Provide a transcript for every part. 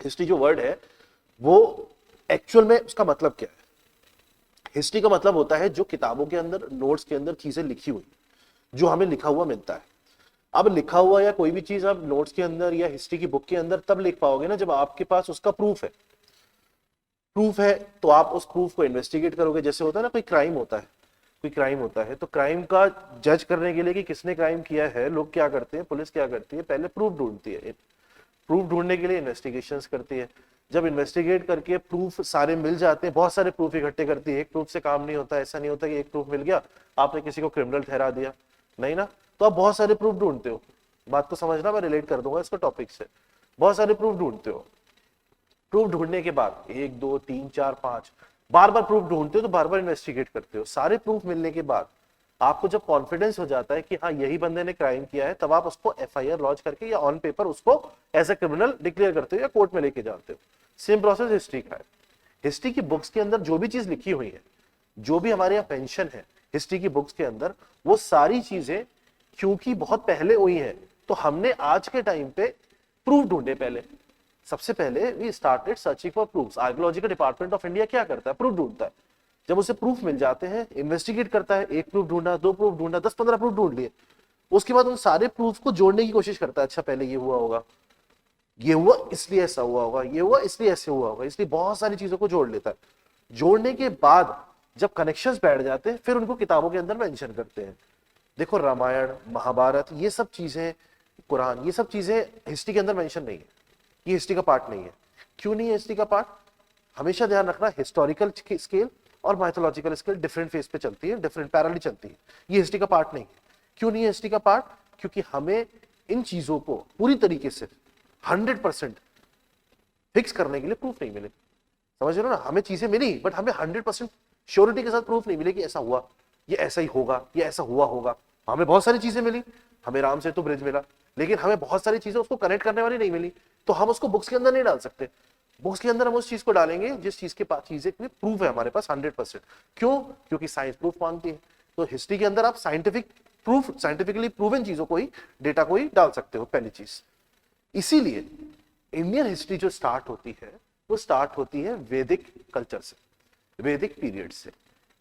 History जो word है वो एक्चुअल में उसका मतलब क्या है? हिस्ट्री का मतलब होता है जो किताबों के अंदर, नोट्स के अंदर चीजें लिखी हुई, जो हमें लिखा हुआ मिलता है। अब लिखा हुआ या कोई भी चीज आप नोट्स के अंदर या हिस्ट्री की बुक के अंदर तब लिख पाओगे ना जब आपके पास उसका प्रूफ है। प्रूफ है तो आप उस प्रूफ को इन्वेस्टिगेट करोगे। जैसे होता है ना, कोई क्राइम होता है, कोई क्राइम होता है तो क्राइम का जज करने के लिए कि किसने क्राइम किया है, लोग क्या करते हैं, पुलिस क्या करती है, पहले प्रूफ ढूंढती है। प्रूफ ढूंढने के लिए इन्वेस्टिगेशंस करती है। जब इन्वेस्टिगेट करके प्रूफ सारे मिल जाते हैं, बहुत सारे प्रूफ इकट्ठे करती है, एक प्रूफ से काम नहीं होता। ऐसा नहीं होता कि एक प्रूफ मिल गया आपने किसी को क्रिमिनल ठहरा दिया, नहीं ना। तो आप बहुत सारे प्रूफ ढूंढते हो। बात को समझना, मैं रिलेट कर दूंगा इसको टॉपिक से। बहुत सारे प्रूफ ढूंढते हो। प्रूफ ढूंढने के बाद 1 2 3 4 5 बार बार प्रूफ ढूंढते हो, तो बार बार इन्वेस्टिगेट करते हो। सारे प्रूफ मिलने के बाद आपको जब कॉन्फिडेंस हो जाता है कि हाँ यही बंदे ने क्राइम किया है, तब आप उसको एफआईआर लॉन्च करके या ऑन पेपर उसको एज ए क्रिमिनल डिक्लेयर करते हो या कोर्ट में लेके जाते हो। सेम प्रोसेस हिस्ट्री का है। हिस्ट्री की बुक्स के अंदर जो भी चीज लिखी हुई है, जो भी हमारे यहाँ पेंशन है हिस्ट्री की बुक्स के अंदर, वो सारी चीजें क्योंकि बहुत पहले हुई है, तो हमने आज के टाइम पे प्रूफ ढूंढे। पहले सबसे पहले we started searching for proofs. Archaeological department of India क्या करता है? प्रूफ ढूंढता है। जब उसे प्रूफ मिल जाते हैं, इन्वेस्टिगेट करता है, एक प्रूफ ढूंढा, 2 प्रूफ ढूंढा, 10 15 प्रूफ ढूंढ लिए, उसके बाद उन सारे प्रूफ को जोड़ने की कोशिश करता है। अच्छा पहले ये हुआ होगा, ये हुआ इसलिए ऐसा हुआ होगा, ये हुआ इसलिए ऐसे हुआ होगा, इसलिए बहुत सारी चीजों को जोड़ लेता है। जोड़ने के बाद जब कनेक्शंस बैठ जाते हैं, फिर उनको किताबों के अंदर मेंशन करते हैं। देखो रामायण, महाभारत, ये सब चीजें, कुरान, ये सब चीजें हिस्ट्री के अंदर मेंशन नहीं है। ये हिस्ट्री का पार्ट नहीं है। क्यों नहीं है हिस्ट्री का पार्ट? हमेशा ध्यान रखना, हिस्टोरिकल स्केल और माइथोलॉजिकल स्केल डिफरेंट फेज पे चलती है, डिफरेंट पैरेलल चलती है। ये हिस्ट्री का पार्ट नहीं है। क्यों नहीं है हिस्ट्री का पार्ट? क्योंकि हमें इन चीजों को पूरी तरीके से 100% फिक्स करने के लिए प्रूफ नहीं मिले। समझ रहे हो ना? हमें चीजें मिली बट हमें 100% श्योरिटी के साथ प्रूफ नहीं मिले कि ऐसा हुआ, ये ऐसा ही होगा, ये ऐसा हुआ होगा। हमें बहुत सारी चीजें मिली, हमें राम सेतु ब्रिज मिला, लेकिन हमें बहुत सारी चीजें उसको कनेक्ट करने वाली नहीं मिली, तो हम उसको बुक्स के अंदर नहीं डाल सकते। बुक्स के अंदर हम उस चीज को डालेंगे जिस चीज के पास चीजें प्रूफ है हमारे पास 100%। क्यों? क्योंकि साइंस प्रूफ मांगती है। तो हिस्ट्री के अंदर आप साइंटिफिक प्रूफ, साइंटिफिकली प्रूवन चीजों को ही, डेटा को ही डाल सकते हो, पहली चीज। इसीलिए इंडियन हिस्ट्री जो स्टार्ट होती है वो स्टार्ट होती है वैदिक कल्चर से, वैदिक पीरियड से।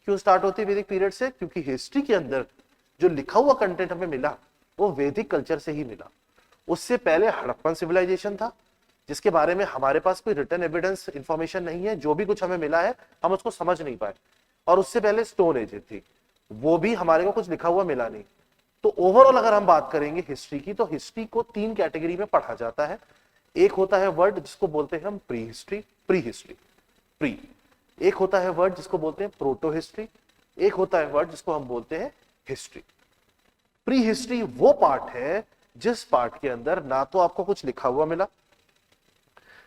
क्यों स्टार्ट होती है वैदिक पीरियड से? क्योंकि हिस्ट्री के अंदर जो लिखा हुआ कंटेंट हमें मिला वो वैदिक कल्चर से ही मिला। उससे पहले हड़प्पन सिविलाइजेशन था, जिसके बारे में हमारे पास कोई रिटन एविडेंस इंफॉर्मेशन नहीं है। जो भी कुछ हमें मिला है हम उसको समझ नहीं पाए। और उससे पहले स्टोन एज थी, वो भी हमारे को कुछ लिखा हुआ मिला नहीं। तो ओवरऑल अगर हम बात करेंगे हिस्ट्री की, तो हिस्ट्री को 3 कैटेगरी में पढ़ा जाता है। एक होता है वर्ड जिसको बोलते हैं हम pre history, pre history, pre. एक होता है वर्ड जिसको बोलते हैं प्रोटो हिस्ट्री, एक होता है वर्ड जिसको हम बोलते हैं हिस्ट्री। प्री हिस्ट्री वो पार्ट है जिस पार्ट के अंदर ना तो आपको कुछ लिखा हुआ मिला,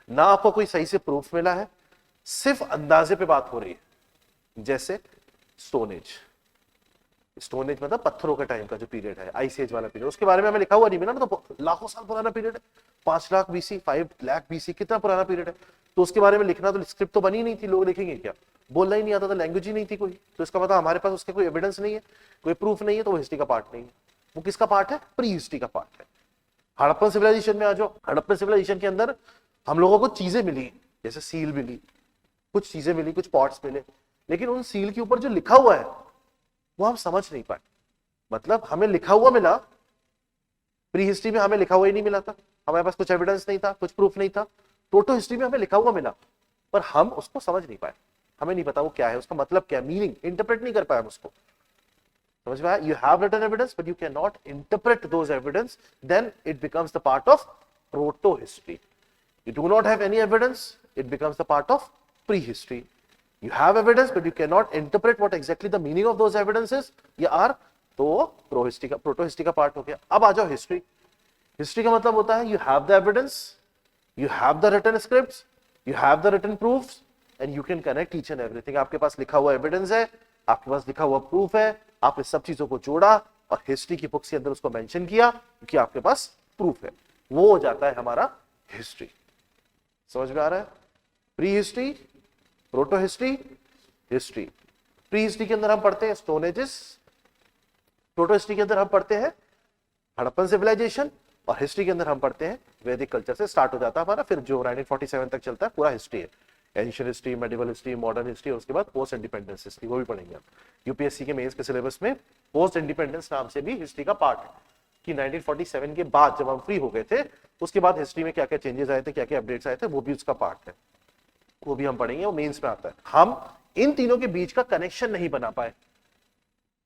ना आपको कोई सही से प्रूफ मिला है, सिर्फ अंदाजे पे बात हो रही है। जैसे स्टोन एज। स्टोन एज मतलब पत्थरों के टाइम का जो पीरियड है, आइस एज वाला पीरियड, उसके बारे में हमें लिखा हुआ नहीं मिला ना, तो लाखों साल पुराना पीरियड है। 5 लाख बीसी, 5 लाख बीसी, कितना पुराना पीरियड है। तो उसके बारे में लिखना, तो स्क्रिप्ट तो बनी नहीं थी, लोग लिखेंगे क्या? बोलना ही नहीं आता था, लैंग्वेज ही नहीं थी कोई, तो इसका मतलब हमारे पास उसके कोई एविडेंस नहीं है, कोई प्रूफ नहीं है, तो वो हिस्ट्री का पार्ट नहीं है। वो किसका पार्ट है? प्री हिस्ट्री का पार्ट है। हड़प्पन सिविलाइजेशन में आ जाओ। हड़प्पन सिविलाइजेशन के अंदर हम लोगों को चीजें मिली, जैसे सील मिली, कुछ चीजें मिली, कुछ पॉट्स मिले, लेकिन उन सील के ऊपर जो लिखा हुआ है वो हम समझ नहीं पाए। मतलब हमें लिखा हुआ मिला, प्री हिस्ट्री में हमें लिखा हुआ ही नहीं मिला था, हमारे पास कुछ एविडेंस नहीं था, कुछ प्रूफ नहीं था। प्रोटो हिस्ट्री में हमें लिखा हुआ मिला, पर हम उसको समझ नहीं पाए। हमें नहीं पता वो क्या है, उसका मतलब क्या, मीनिंग इंटरप्रेट नहीं कर पाए हम उसको। समझ में आया? You have written evidence but you can not interpret those evidence, then it becomes the part of proto history. You do not have any evidence, it becomes the part of prehistory. You have evidence, but you cannot interpret what exactly the meaning of those evidences. ये are तो प्रोहिस्ट्री का, proto history का part हो गया। अब आ जाओ history. History का मतलब होता है you have the evidence, you have the written scripts, you have the written proofs, and you can connect each and everything. आपके पास लिखा हुआ एविडेंस है, आपके पास लिखा हुआ प्रूफ है, आपने सब चीजों को जोड़ा और हिस्ट्री की बुक्स के अंदर उसको मेंशन किया क्योंकि आपके पास प्रूफ है। वो हो जाता है हमारा हिस्ट्री। समझ में आ रहा है? Pre history, proto history, history. Pre history के अंदर हम पढ़ते हैं स्टोन एजेस, प्रोटो हिस्ट्री के अंदर हम पढ़ते हैं हड़प्पन सिविलाइजेशन, और हिस्ट्री के अंदर हम पढ़ते हैं वैदिक कल्चर से स्टार्ट हो जाता है हमारा, फिर जो 1947 तक चलता है पूरा हिस्ट्री है, ancient history, medieval history, modern history, और उसके बाद पोस्ट इंडिपेंडेंस हिस्ट्री, वो भी पढ़ेंगे हम। यूपीएससी के मेंस के सिलेबस में पोस्ट इंडिपेंडेंस नाम से भी हिस्ट्री का पार्ट है कि 1947 के बाद जब हम फ्री हो गए थे उसके बाद हिस्ट्री में क्या क्या चेंजेस आए थे, क्या क्या अपडेट्स आए थे, वो भी उसका पार्ट है, वो भी हम पढ़ेंगे, वो मेंस में आता है। हम इन तीनों के बीच का कनेक्शन नहीं बना पाए।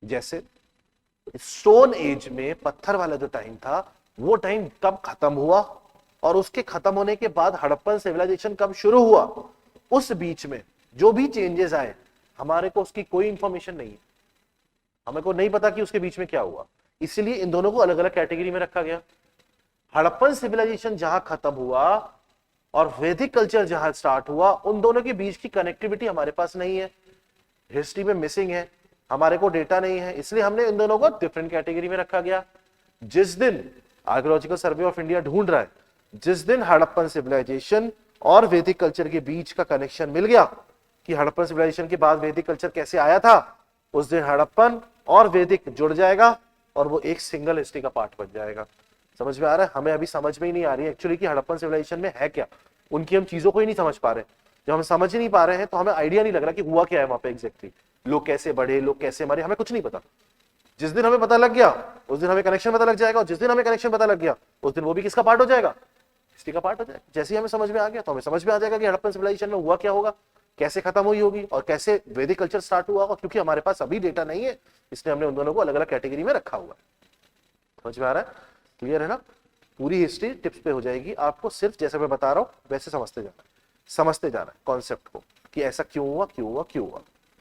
जैसे स्टोन एज में पत्थर वाला जो टाइम था वो टाइम कब खत्म हुआ और उसके खत्म होने के बाद हड़प्पन सिविलाइजेशन कब शुरू हुआ, उस बीच में जो भी चेंजेस आए हमारे को उसकी कोई इंफॉर्मेशन नहीं है, हमें को नहीं पता कि उसके बीच में क्या हुआ, इसलिए इन दोनों को अलग अलग कैटेगरी में रखा गया। हड़प्पन सिविलाइजेशन जहां खत्म हुआ और वैदिक कल्चर जहां स्टार्ट हुआ, उन दोनों के बीच की कनेक्टिविटी हमारे पास नहीं है, हिस्ट्री में मिसिंग है, हमारे को डेटा नहीं है, इसलिए हमने इन दोनों को डिफरेंट कैटेगरी में रखा गया। जिस दिन आर्कियोलॉजिकल सर्वे ऑफ इंडिया ढूंढ रहा है, जिस दिन हड़प्पन सिविलाइजेशन और वैदिक कल्चर के बीच का कनेक्शन मिल गया कि हड़प्पन सिविलाइजेशन के बाद वैदिक कल्चर कैसे आया था, उस दिन हड़प्पन और वैदिक जुड़ जाएगा और वो एक सिंगल हिस्ट्री का पार्ट बन जाएगा। समझ में आ रहा है? हमें अभी समझ में ही नहीं आ रही है एक्चुअली कि हड़प्पन सिविलाइजेशन में है क्या, उनकी हम चीजों को ही नहीं समझ पा रहे। जब हम समझ ही नहीं पा रहे हैं तो हमें आइडिया नहीं लग रहा कि हुआ क्या है वहां पे एग्जैक्टली, लोग कैसे बढ़े, लोग कैसे मरे, हमें कुछ नहीं पता। जिस दिन हमें पता लग गया उस दिन हमें कनेक्शन पता लग जाएगा, और जिस दिन हमें कनेक्शन पता लग गया उस दिन वो भी किसका पार्ट हो जाएगा, हिस्ट्री का पार्ट हो जाएगा। जैसे ही हमें समझ में आ गया तो हमें समझ में आ जाएगा कि हड़प्पन सिविलाइजेशन में हुआ क्या होगा, कैसे खत्म हुई होगी और कैसे वैदिक कल्चर स्टार्ट हुआ होगा। क्योंकि हमारे पास अभी डेटा नहीं है इसलिए हमने उन दोनों को अलग अलग कैटेगरी में रखा हुआ है। समझ में आ रहा है? क्लियर है ना? पूरी हिस्ट्री टिप्स पे हो जाएगी, आपको सिर्फ जैसे मैं बता रहा हूं वैसे समझते जाना है कॉन्सेप्ट को कि ऐसा क्यों हुआ, क्यों हुआ, क्यों हुआ।